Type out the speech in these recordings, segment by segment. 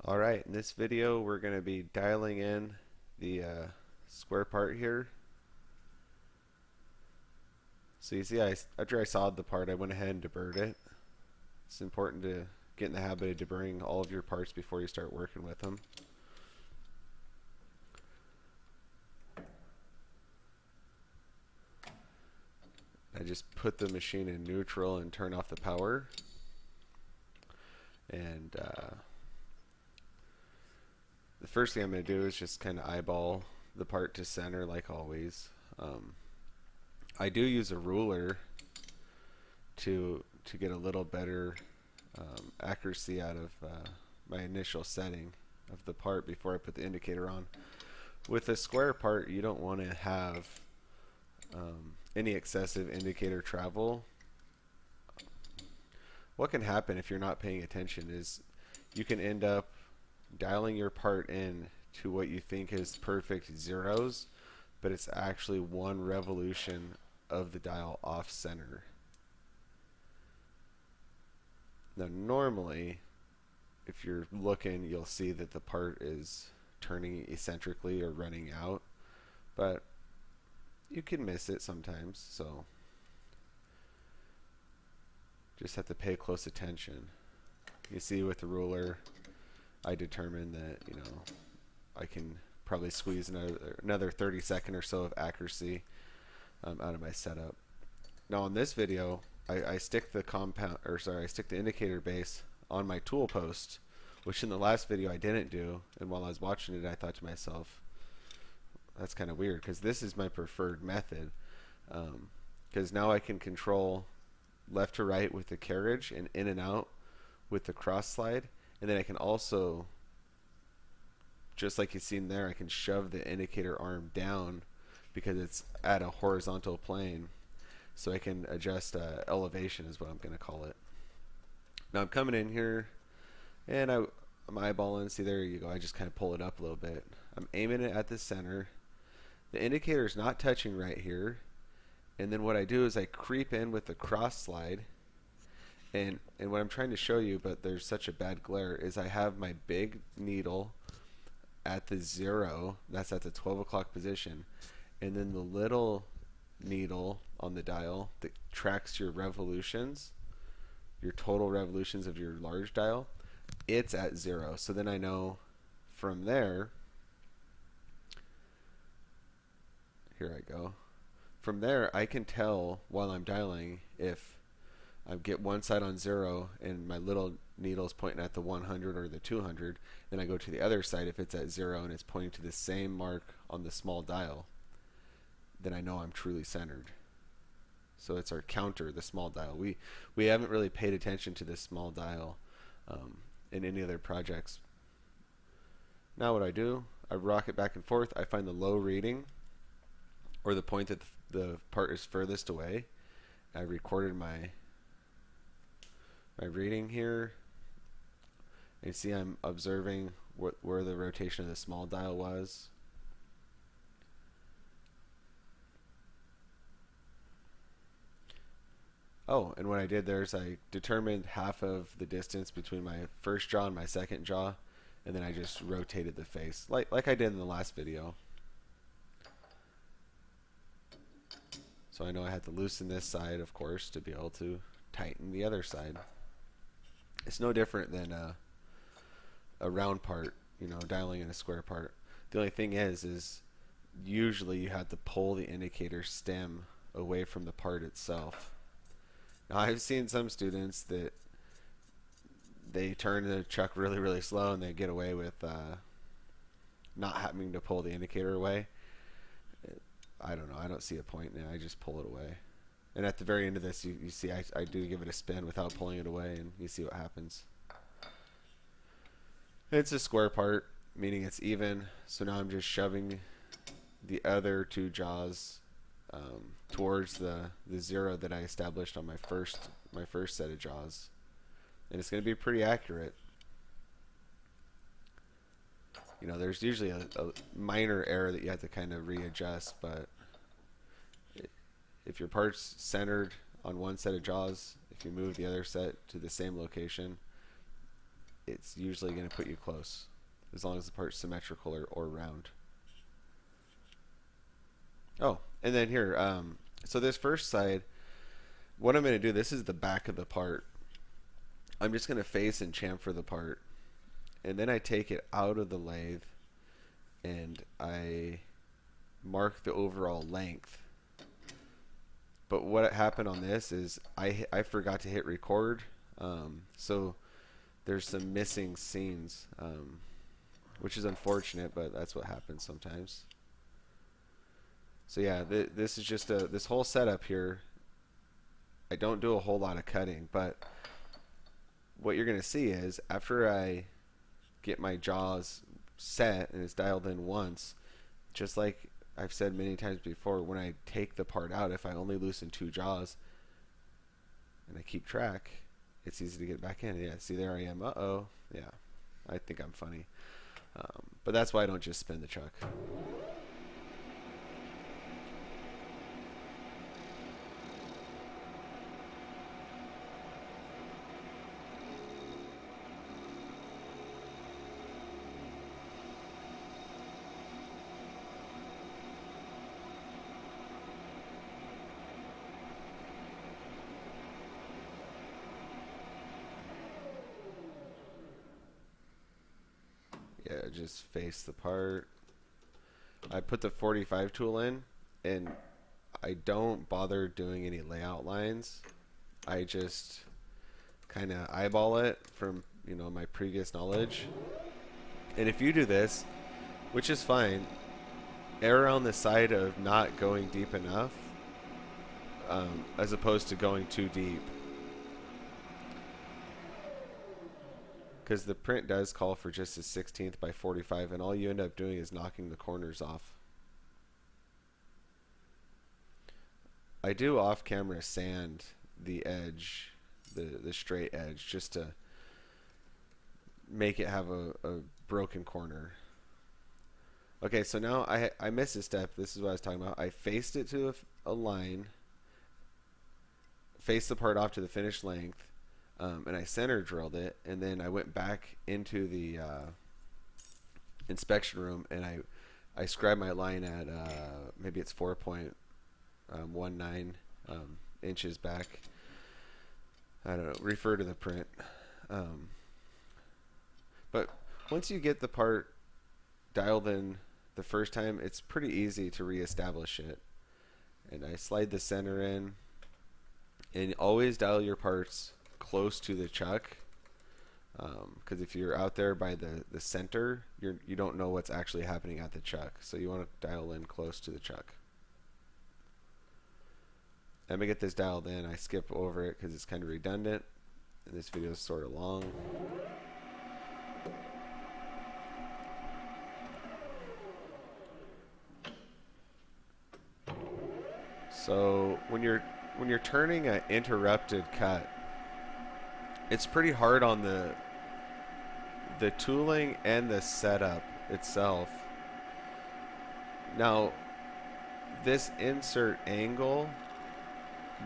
Alright, in this video we're going to be dialing in the square part here. So you see after I sawed the part I went ahead and deburred it. It's important to get in the habit of deburring all of your parts before you start working with them. I just put the machine in neutral and turn off the power. And the first thing I'm going to do is just kind of eyeball the part to center like always. I do use a ruler to get a little better accuracy out of my initial setting of the part before I put the indicator on. With a square part, you don't want to have any excessive indicator travel. What can happen if you're not paying attention is you can end up dialing your part in to what you think is perfect zeros, but it's actually one revolution of the dial off center. Now normally, if you're looking, you'll see that the part is turning eccentrically or running out, but you can miss it sometimes, so just have to pay close attention. You see with the ruler, I determined that, I can probably squeeze another 30-second or so of accuracy out of my setup. Now in this video, I stick the I stick the indicator base on my tool post, which in the last video I didn't do, and while I was watching it I thought to myself, that's kind of weird, because this is my preferred method, because now I can control left to right with the carriage and in and out with the cross slide, and then I can also, just like you've seen there, I can shove the indicator arm down because it's at a horizontal plane, so I can adjust elevation is what I'm going to call it. Now I'm coming in here and I'm eyeballing. See, there you go, I just kind of pull it up a little bit. I'm aiming it at the center. The indicator is not touching right here, and then what I do is I creep in with the cross slide, and what I'm trying to show you, but there's such a bad glare, is I have my big needle at the 0, that's at the 12 o'clock position, and then the little needle on the dial that tracks your revolutions, your total revolutions of your large dial, it's at 0. So then I know from there, here I go, from there I can tell while I'm dialing if I get one side on 0 and my little needle is pointing at the 100 or the 200, then I go to the other side if it's at 0 and it's pointing to the same mark on the small dial, then I know I'm truly centered. So it's our counter, the small dial. We haven't really paid attention to this small dial in any other projects. Now what I do, I rock it back and forth. I find the low reading, or the point that the part is furthest away. I recorded my reading here. And you see I'm observing where the rotation of the small dial was. Oh, and what I did there is I determined half of the distance between my first jaw and my second jaw, and then I just rotated the face, like I did in the last video. So I know I had to loosen this side, of course, to be able to tighten the other side. It's no different than a round part, dialing in a square part. The only thing is usually you have to pull the indicator stem away from the part itself. Now I've seen some students that they turn the chuck really, really slow and they get away with not having to pull the indicator away. I don't know. I don't see a point now. I just pull it away. And at the very end of this, you see I do give it a spin without pulling it away, and you see what happens. It's a square part, meaning it's even. So now I'm just shoving the other two jaws towards the 0 that I established on my first set of jaws, and it's going to be pretty accurate. There's usually a minor error that you have to kind of readjust, but if your part's centered on one set of jaws, if you move the other set to the same location, it's usually going to put you close, as long as the part's symmetrical or round. Oh, and then here, so this first side, what I'm going to do, this is the back of the part. I'm just going to face and chamfer the part, and then I take it out of the lathe and I mark the overall length. But what happened on this is I forgot to hit record, so there's some missing scenes, which is unfortunate, but that's what happens sometimes. So yeah, this is just this whole setup here. I don't do a whole lot of cutting, but what you're going to see is after I get my jaws set and it's dialed in once, just like I've said many times before, when I take the part out, if I only loosen 2 jaws and I keep track, it's easy to get back in. Yeah, see, there I am. Uh-oh. Yeah, I think I'm funny. But that's why I don't just spin the chuck. Yeah, just face the part. I put the 45 tool in, and I don't bother doing any layout lines. I just kind of eyeball it from, my previous knowledge. And if you do this, which is fine, err on the side of not going deep enough, as opposed to going too deep. Because the print does call for just a 1/16 by 45, and all you end up doing is knocking the corners off. I do off-camera sand the edge, the straight edge, just to make it have a broken corner. Okay, so now I missed a step. This is what I was talking about. I faced it to a line, faced the part off to the finished length, and I center drilled it, and then I went back into the inspection room, and I scribed my line at maybe it's 4.19 inches back. I don't know, refer to the print. But once you get the part dialed in the first time, it's pretty easy to reestablish it. And I slide the center in, and always dial your parts close to the chuck, because if you're out there by the center, you don't know what's actually happening at the chuck, so you want to dial in close to the chuck. I'm gonna get this dialed in. I skip over it because it's kind of redundant, and this video is sort of long. So when you're turning an interrupted cut, it's pretty hard on the tooling and the setup itself. Now, this insert angle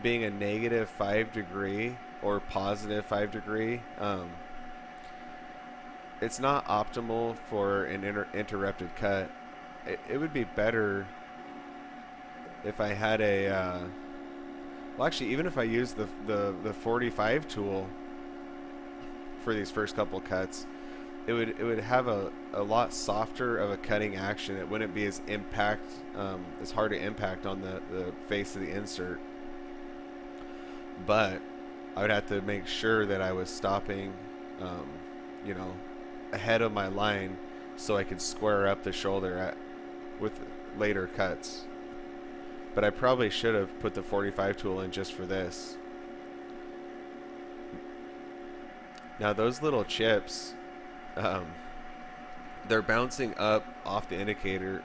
being a -5 degree or +5 degree, it's not optimal for an interrupted cut. It would be better if I had a well, actually, even if I use the 45 tool for these first couple cuts, it would have a lot softer of a cutting action. It wouldn't be as as hard to impact on the face of the insert. But I would have to make sure that I was stopping, ahead of my line, so I could square up the shoulder with later cuts. But I probably should have put the 45 tool in just for this. Now those little chips, they're bouncing up off the indicator,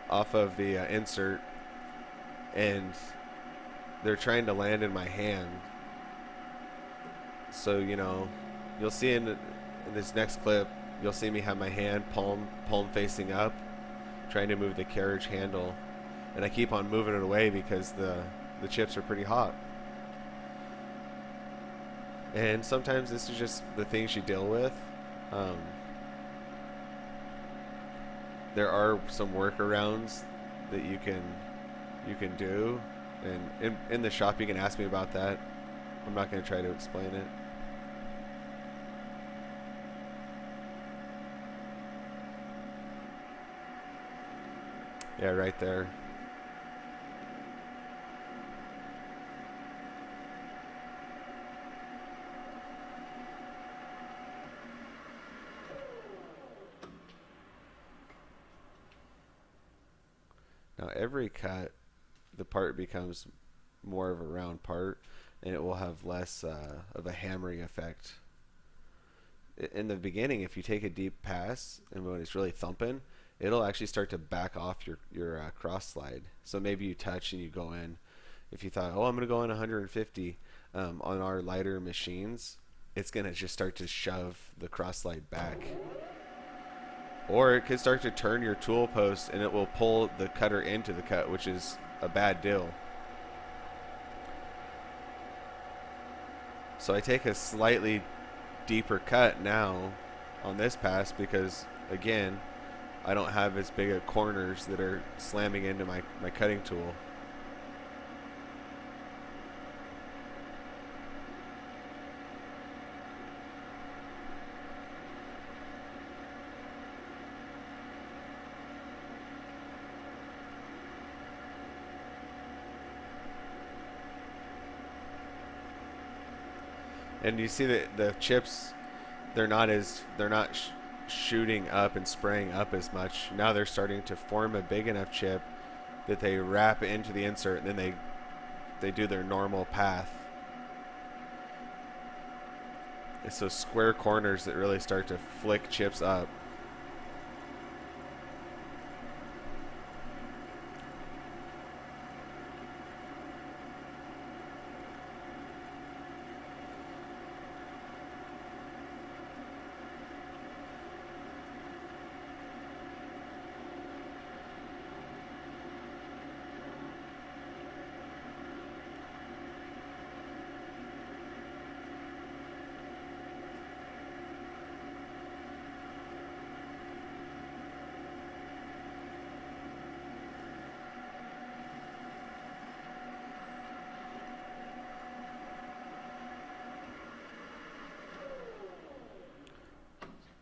off of the insert, and they're trying to land in my hand. So, you'll see in this next clip, you'll see me have my hand palm facing up, trying to move the carriage handle. And I keep on moving it away because the chips are pretty hot. And sometimes this is just the things you deal with. Um, there are some workarounds that you can do, and in the shop you can ask me about that. I'm not going to try to explain it. Yeah, right there. Now every cut, the part becomes more of a round part, and it will have less of a hammering effect. In the beginning, if you take a deep pass and when it's really thumping, it'll actually start to back off your cross slide. So maybe you touch and you go in. If you thought, oh, I'm going to go in 150 on our lighter machines, it's going to just start to shove the cross slide back. Or it could start to turn your tool post and it will pull the cutter into the cut, which is a bad deal. So I take a slightly deeper cut now on this pass because, again, I don't have as big of corners that are slamming into my cutting tool. And you see that the chips, they're not shooting up and spraying up as much. Now they're starting to form a big enough chip that they wrap into the insert, and then they do their normal path. It's those square corners that really start to flick chips up.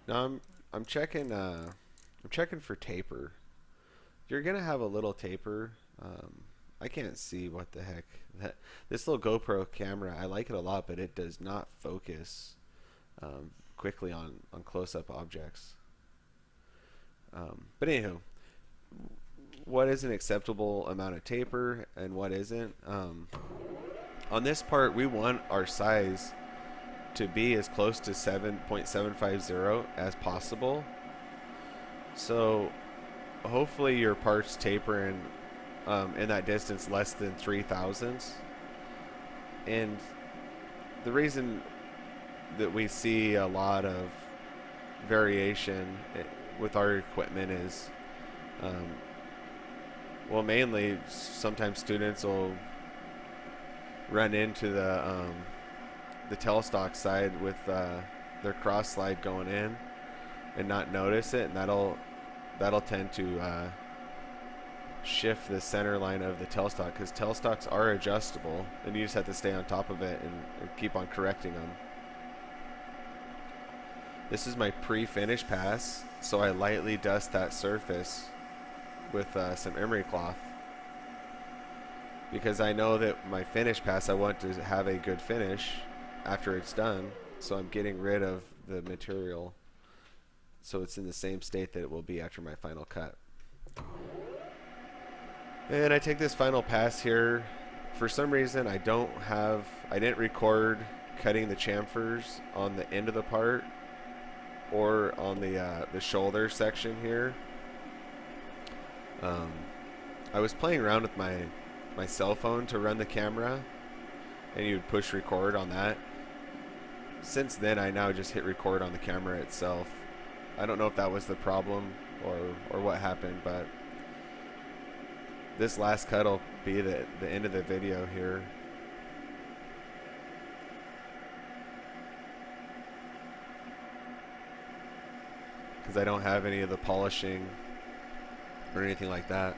Now I'm checking for taper. You're gonna have a little taper. I can't see what the heck this little GoPro camera. I like it a lot, but it does not focus quickly on close-up objects. But anywho, what is an acceptable amount of taper and what isn't? On this part, we want our size to be as close to 7.750 as possible. So hopefully your parts taper in that distance less than 3 thousandths. And the reason that we see a lot of variation with our equipment is, well, mainly sometimes students will run into the tailstock side with their cross slide going in and not notice it, and that'll tend to shift the center line of the tailstock, because tailstocks are adjustable and you just have to stay on top of it and keep on correcting them. This is my pre-finish pass, so I lightly dust that surface with some emery cloth, because I know that my finish pass, I want to have a good finish after it's done, so I'm getting rid of the material so it's in the same state that it will be after my final cut. And I take this final pass here. For some reason, I didn't record cutting the chamfers on the end of the part or on the shoulder section here. I was playing around with my cell phone to run the camera, and you would push record on that. Since then, I now just hit record on the camera itself. I don't know if that was the problem or what happened, but this last cut will be the end of the video here. because I don't have any of the polishing or anything like that.